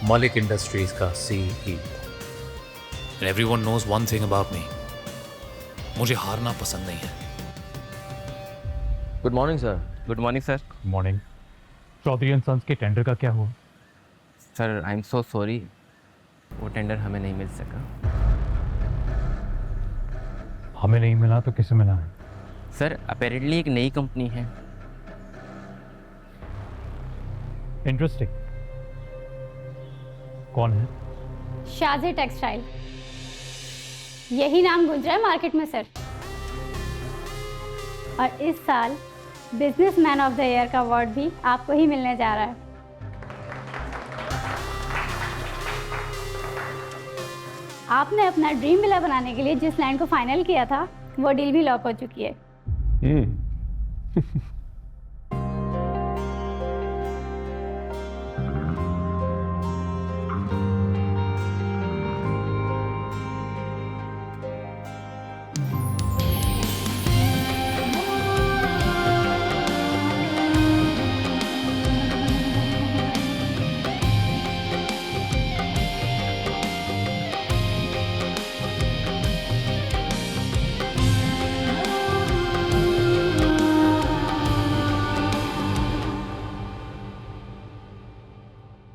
Malik Industries का CEO. And everyone knows one thing about me. मुझे हारना पसंद नहीं है. Good morning sir. Good morning sir. Morning. Chaudhary and sons के टेंडर का क्या हुआ? Sir I am so sorry, वो टेंडर हमें नहीं मिल सका. हमें नहीं मिला तो किसे मिला है? सर अपेरेंटली एक नई कंपनी है. इंटरेस्टिंग. कौन है? शाज़े टेक्सटाइल. यही नाम गूंज रहा है मार्केट में सर. और इस साल बिजनेसमैन ऑफ द ईयर का अवार्ड भी आपको ही मिलने जा रहा है. आपने अपना ड्रीम विला बनाने के लिए जिस लैंड को फाइनल किया था वो डील भी लॉक हो चुकी है.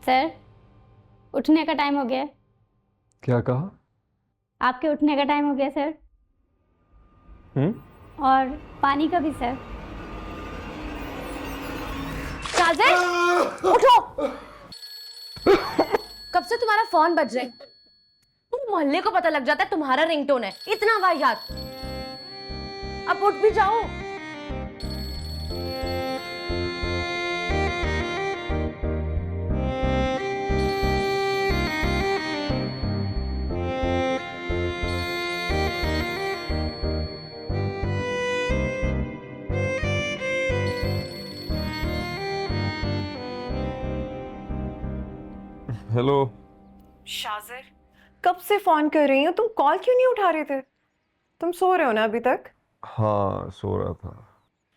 सर उठने का टाइम हो गया. क्या कहा? आपके उठने का टाइम हो गया सर. और पानी का भी सर. शाज़े उठो. कब से तुम्हारा फोन बज रहा है? तुम मोहल्ले को पता लग जाता है तुम्हारा रिंगटोन है. इतना वाहियात. अब उठ भी जाओ. हेलो. शाज़र कब से फोन कर रही हो? तुम कॉल क्यों नहीं उठा रहे थे? तुम सो रहे हो ना अभी तक? हाँ सो रहा था.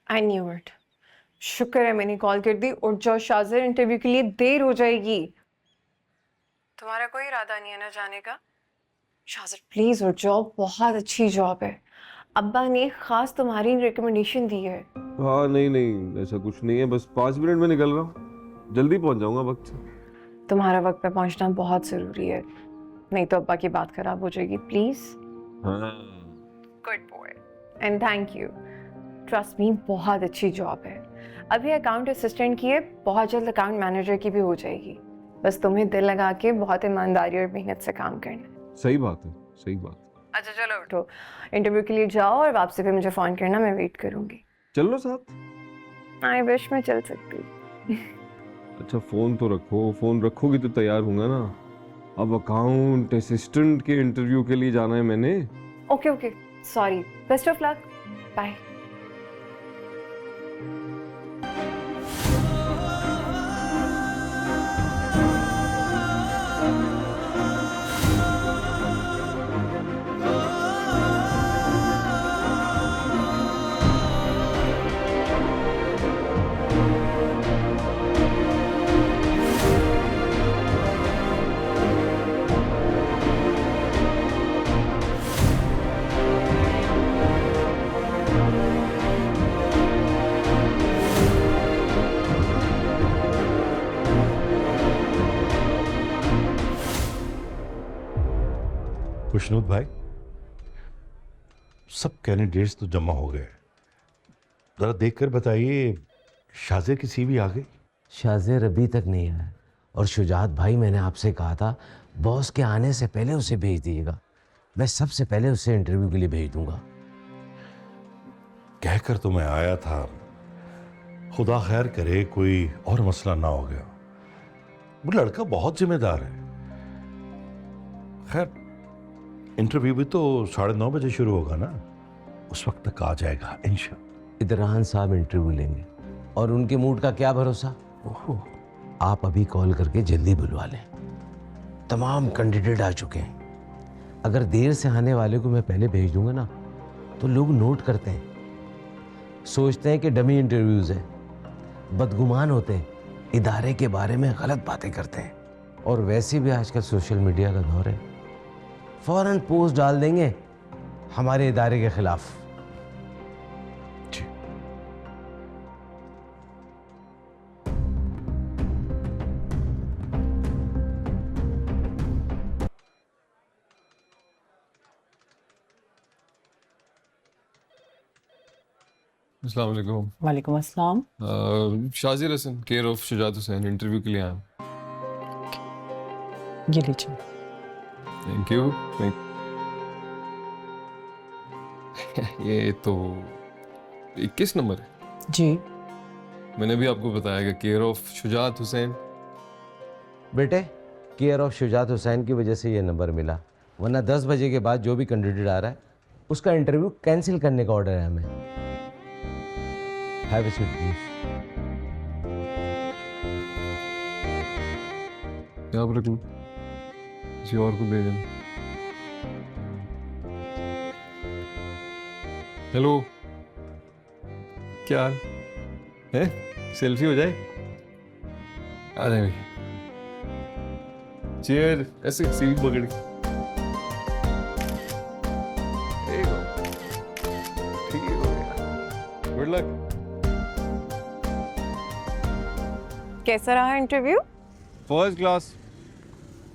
I knew it. शुक्र है मैंने कॉल कर दी. उठ जाओ शाज़र, इंटरव्यू के लिए देर हो जाएगी. तुम्हारा कोई इरादा नहीं है ना जाने का? शाज़र प्लीज उठ जाओ, बहुत अच्छी जॉब है. अब्बा ने खास तुम्हारी रिकमेंडेशन दी है. हाँ नहीं ऐसा कुछ नहीं है, बस 5 मिनट में निकल रहा हूँ. जल्दी पहुँच जाऊँगा वक्त से. तुम्हारा वक्त पे पहुंचना बहुत जरूरी है, नहीं तो अब्बा की बात खराब हो जाएगी. Please. Good boy and thank you. Trust me, बहुत अच्छी जॉब है. अभी अकाउंट असिस्टेंट की है, बहुत जल्द अकाउंट मैनेजर की भी हो जाएगी. बस तुम्हें दिल लगा के बहुत ईमानदारी और मेहनत से काम करना. सही बात है, सही बात. अच्छा चलो उठो, इंटरव्यू के लिए जाओ और वापसी पे मुझे फोन करना, मैं वेट करूंगी. चल लो साथ. आई विश मैं चल सकती. अच्छा फोन तो रखो. फोन रखोगी तो तैयार होऊंगा ना. अब अकाउंट असिस्टेंट के इंटरव्यू के लिए जाना है मैंने. Okay sorry. Best of luck. Bye. Khushnood भाई, सब कैंडिडेट्स तो जमा हो गए. जरा देखकर बताइए, शाज़े की सीवी आ गई? शाज़ेर अभी तक नहीं आया. और शुजात भाई, मैंने आपसे कहा था बॉस के आने से पहले उसे भेज दीजिएगा. मैं सबसे पहले उसे इंटरव्यू के लिए भेज दूंगा. कहकर तो मैं आया था, खुदा खैर करे कोई और मसला ना हो गया. वो लड़का बहुत जिम्मेदार है. खैर इंटरव्यू भी तो 9:30 बजे शुरू होगा ना, उस वक्त तक आ जाएगा इंशाअल्लाह. इदरान साहब इंटरव्यू लेंगे और उनके मूड का क्या भरोसा. ओहो. आप अभी कॉल करके जल्दी बुलवा लें. तमाम कैंडिडेट आ चुके हैं. अगर देर से आने वाले को मैं पहले भेज दूंगा ना तो लोग नोट करते हैं, सोचते हैं कि डमी इंटरव्यूज है, बदगुमान होते हैं, इदारे के बारे में गलत बातें करते हैं. और वैसे भी आजकल सोशल मीडिया का दौर है, फौरन पोस्ट डाल देंगे हमारे इदारे के खिलाफ। अस्सलाम वालेकुम। वालेकुम अस्सलाम। Shajir Hasan, care of Shujat Hussain, interview के लिए आया हूँ। ये लीजिए। Thank you. ये तो 21 नंबर है। जी मैंने भी आपको बताया कि केयर ऑफ शुजात हुसैन। बेटे, केयर ऑफ शुजात हुसैन की वजह से ये नंबर मिला, वरना 10 बजे के बाद जो भी कैंडिडेट आ रहा है उसका इंटरव्यू कैंसिल करने का ऑर्डर है हमें। Have a seat please. यहाँ पर रख लूँ, किसी और को भेज देना। हेलो, क्या हाल है? सेल्फी हो जाए? आ जाए भैया। चेयर, ऐसे सीट पकड़ के। ठीक है, गुड लक। कैसा रहा इंटरव्यू? फर्स्ट क्लास,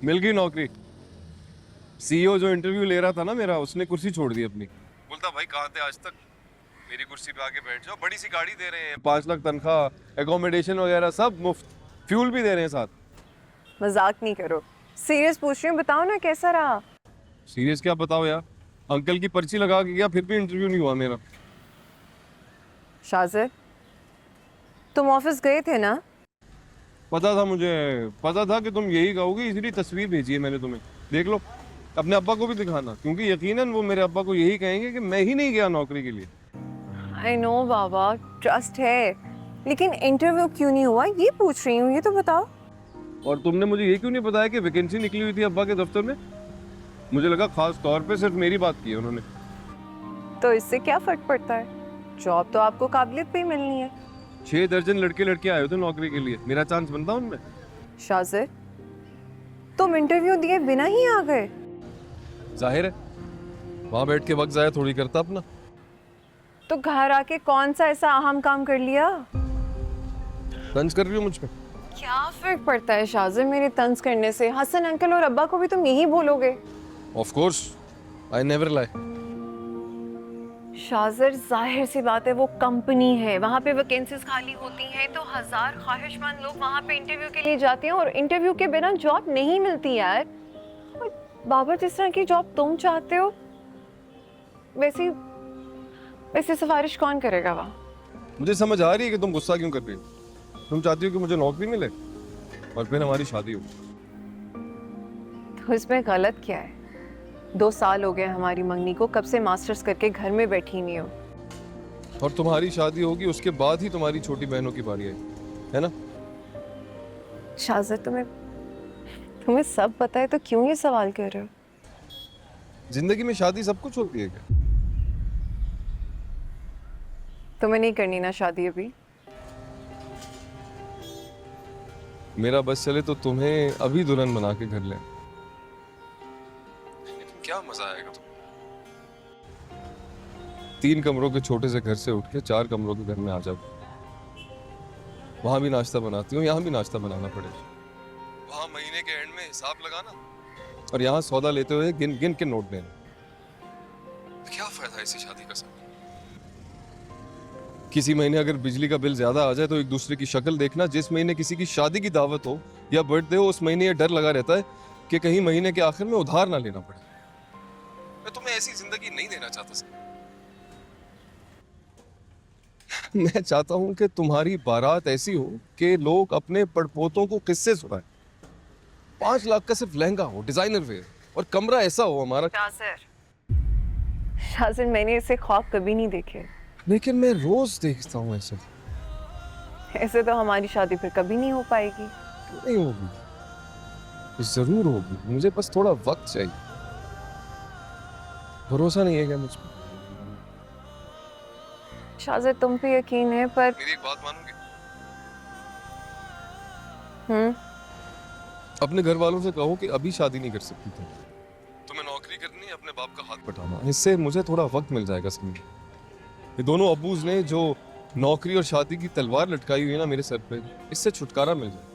मिल गई नौकरी। सीईओ जो इंटरव्यू ले रहा था ना मेरा, उसने कुर्सी छोड़ दी अपनी। बोलता भाई कहाँ थे आज तक, मेरी कुर्सी पे आके बैठ जाओ। बड़ी सी गाड़ी दे रहे हैं, 5 लाख तनख्वाह, एकोमोडेशन वगैरह सब मुफ्त, फ्यूल भी दे रहे हैं साथ। मजाक नहीं करो, सीरियस पूछ रही हूँ, बताओ ना कैसा रहा? सीरियस क्या बताओ यार, अंकल की पर्ची लगा के गया, फिर भी इंटरव्यू नहीं हुआ मेरा। शाजिर, तुम ऑफिस गए थे ना? पता था मुझे, पता था कि तुम यही कहोगे, इसलिए तस्वीर भेजी है मैंने तुम्हें। देख लो, अपने अब्बा को भी दिखाना, क्योंकि यकीनन वो मेरे अब्बा को यही कहेंगे कि मैं ही नहीं गया नौकरी के लिए। आई नो बाबा, ट्रस्ट है, लेकिन इंटरव्यू क्यों नहीं हुआ ये पूछ रही हूँ, ये तो बताओ। और तुमने मुझे ये क्यों नहीं बताया कि वैकेंसी निकली हुई थी अब्बा के दफ्तर में? मुझे लगा खास तौर पे सिर्फ मेरी बात की है उन्होंने। तो इससे क्या फर्क पड़ता है, जॉब तो आपको काबिलियत पे ही मिलनी है। 6 दर्जन लड़के लड़के आए थे नौकरी के लिए, मेरा चांस बनता उनमें। शाजिर, तुम इंटरव्यू दिए बिना ही आ गए? जाहिर है, वहां बैठ के वक्त जाया थोड़ी करता अपना। तो घर आके कौन सा ऐसा अहम काम कर लिया? तंज कर रही हो मुझ पे? क्या फर्क पड़ता है शाजिर मेरे तंज करने से? हसन अंकल और अब्बा को भी तुम यही बोलोगे। Of course, I never lie. Shajir, जाहिर सी बात है, वो कंपनी है, वहाँ पे वैकेंसीज खाली होती हैं, तो 1000 ख्वाहिशमंद लोग वहाँ पे इंटरव्यू के लिए जाते हैं, और इंटरव्यू के बिना जॉब नहीं मिलती यार। और बाबा, जिस तरह की जॉब तुम चाहते हो, वैसी सिफारिश कौन करेगा वहाँ? मुझे समझ आ रही है कि तुम गुस्सा क्यों कर रही हो। तुम चाहती हो कि मुझे नौकरी मिले और फिर हमारी शादी हो। तो इसमें गलत क्या है? 2 साल हो गए हमारी मंगनी को, कब से मास्टर्स करके घर में बैठी नहीं हो। और तुम्हारी शादी होगी उसके बाद ही तुम्हारी छोटी बहनों की बारी आई, है ना? शाजिर, तुम्हें सब पता है तो क्यों ये सवाल कर रहे हो? जिंदगी में शादी सब कुछ होती है क्या? तुम्हें नहीं करनी ना शादी अभी? मेरा बस चले तो तुम्हें अभी दुल्हन बना के घर ले। क्या मजा आएगा तुम 3 कमरों के छोटे से घर से उठ के 4 कमरों के घर में आ जाओ। वहां भी नाश्ता बनाती हूँ, यहाँ भी नाश्ता बनाना पड़ेगा। वहां महीने के एंड में हिसाब लगाना, और यहाँ सौदा लेते हुए गिन गिन के नोट देना। क्या फायदा इसी शादी का? सब किसी महीने अगर बिजली का बिल ज्यादा आ जाए तो एक दूसरे की शक्ल देखना। जिस महीने किसी की शादी की दावत हो या बर्थडे हो, उस महीने ये डर लगा रहता है कि कहीं महीने के आखिर में उधार ना लेना पड़े। मैं तुम्हें ऐसी जिंदगी नहीं देना चाहता सर। मैं चाहता हूं कि तुम्हारी बारात ऐसी हो कि लोग अपने पड़पोतों को किस्से सुनाएं। 5 लाख का सिर्फ लहंगा हो, डिजाइनर वेयर, और कमरा ऐसा हो हमारा। शाजिर, मैंने ऐसे ख्वाब कभी नहीं देखे। लेकिन मैं रोज देखता हूँ ऐसे। ऐसे तो हमारी शादी फिर कभी नहीं हो पाएगी। नहीं होगी, जरूर होगी, मुझे बस थोड़ा वक्त चाहिए। भरोसा नहीं है क्या मुझ पर? शाजिर, तुम पे यकीन है, पर मेरी एक बात मानोगे? अपने घर वालों से कहो कि अभी शादी नहीं कर सकती थी, तुम्हें नौकरी करनी है, अपने बाप का हाथ बटाना, इससे मुझे थोड़ा वक्त मिल जाएगा समझे। ये दोनों अबूज ने जो नौकरी और शादी की तलवार लटकाई हुई है ना मेरे सर पे, इससे छुटकारा मिल जाए।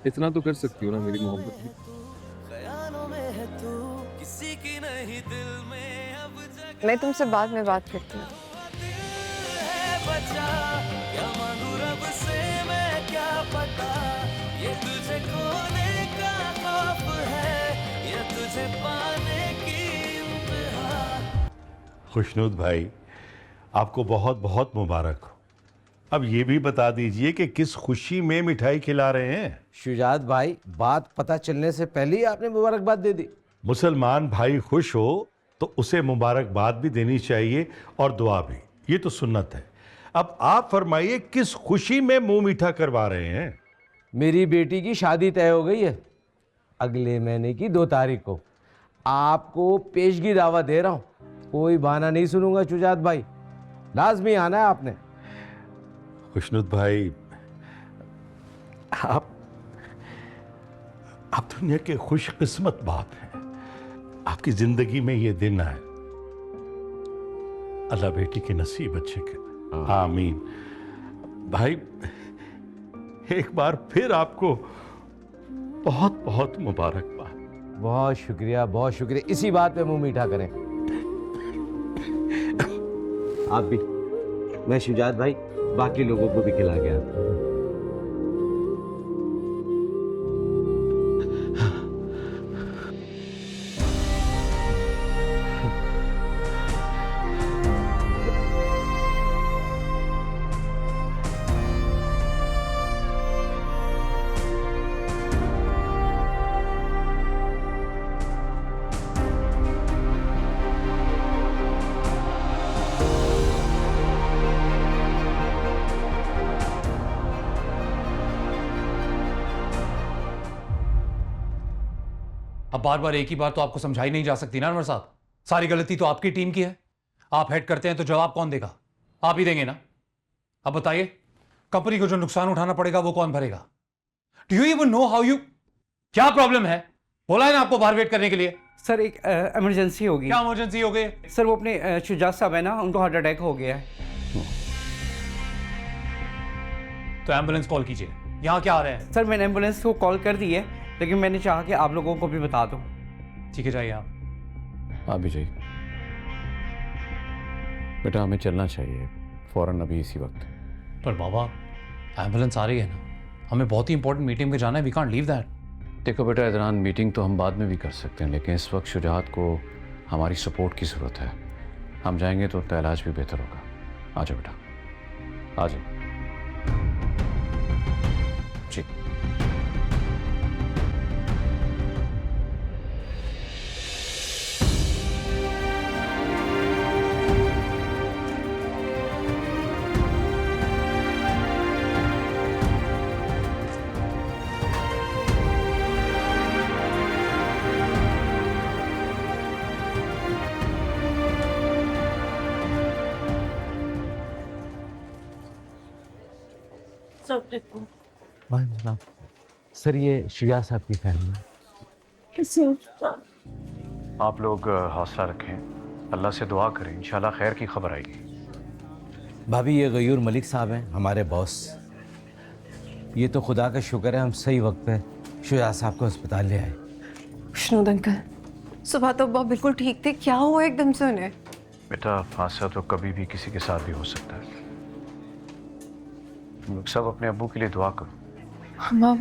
इतना तो कर सकती हो ना मेरी मोहब्बत की। मैं तुमसे बाद में बात करती हूँ। खुशनुद भाई, आपको बहुत बहुत मुबारक हो। अब ये भी बता दीजिए कि किस खुशी में मिठाई खिला रहे हैं। शुजात भाई, बात पता चलने से पहले ही आपने मुबारकबाद दे दी। मुसलमान भाई खुश हो तो उसे मुबारकबाद भी देनी चाहिए और दुआ भी, ये तो सुन्नत है। अब आप फरमाइए किस खुशी में मुंह मीठा करवा रहे हैं। मेरी बेटी की शादी तय हो गई है अगले महीने की 2 तारीख को। आपको पेशगी दावा दे रहा हूँ, कोई बहाना नहीं सुनूंगा शुजात भाई, लाजमी आना है आपने। खुशनुद भाई, आप दुनिया के खुशकिस्मत बाप हैं। आपकी जिंदगी में ये दिन आए, अल्लाह बेटी के नसीब अच्छे करे। आमीन। भाई, एक बार फिर आपको बहुत बहुत मुबारकबाद। बहुत शुक्रिया, बहुत शुक्रिया। इसी बात पे मुंह मीठा करें आप भी। मैं शुजात भाई बाकी लोगों को भी खिला गया। अब बार बार एक ही बार तो आपको समझाई नहीं जा सकती ना अनवर साहब। सारी गलती तो आपकी टीम की है। आप हेड करते हैं तो जवाब कौन देगा? आप ही देंगे ना। अब बताइए, कंपनी को जो नुकसान उठाना पड़ेगा वो कौन भरेगा? Do you even know how you, क्या प्रॉब्लम है? बोला है ना आपको बाहर वेट करने के लिए। सर एक इमरजेंसी हो गई। क्या इमरजेंसी हो गई? सर वो अपने शुजात साहब है ना, उनको हार्ट अटैक हो गया है। तो एम्बुलेंस कॉल कीजिए। यहाँ क्या आ रहे हैं? सर मैंने एम्बुलेंस को कॉल कर दी है, लेकिन मैंने चाहा कि आप लोगों को भी बता दूं। ठीक है, जाइए आप भी जाइए बेटा, हमें चलना चाहिए फौरन अभी इसी वक्त। पर बाबा, एम्बुलेंस आ रही है ना, हमें बहुत ही इंपॉर्टेंट मीटिंग में जाना है। We can't leave that. देखो बेटा इदरान, मीटिंग तो हम बाद में भी कर सकते हैं, लेकिन इस वक्त शुजात को हमारी सपोर्ट की ज़रूरत है। हम जाएंगे तो उनका इलाज भी बेहतर होगा। आ जाओ बेटा, आ जाओ। जी सर ये शुजात साहब की फैमिली। आप लोग हौसला रखें, अल्लाह से दुआ करें, इंशाल्लाह खैर की खबर आएगी। भाभी, ये गयूर मलिक साहब हैं हमारे बॉस। ये तो खुदा का शुक्र है हम सही वक्त पे शुजात साहब को अस्पताल ले आए। खुशनूद अंकल, सुबह तो अब्बा बिल्कुल ठीक थे, क्या हुआ एकदम से उन्हें? बेटा हादसा तो कभी भी किसी के साथ भी हो सकता है। तुम लोग सब अपने अब्बू के लिए दुआ करो। हाँ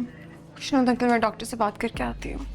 खुशनूद अंकल, मैं डॉक्टर से बात करके आती हूँ।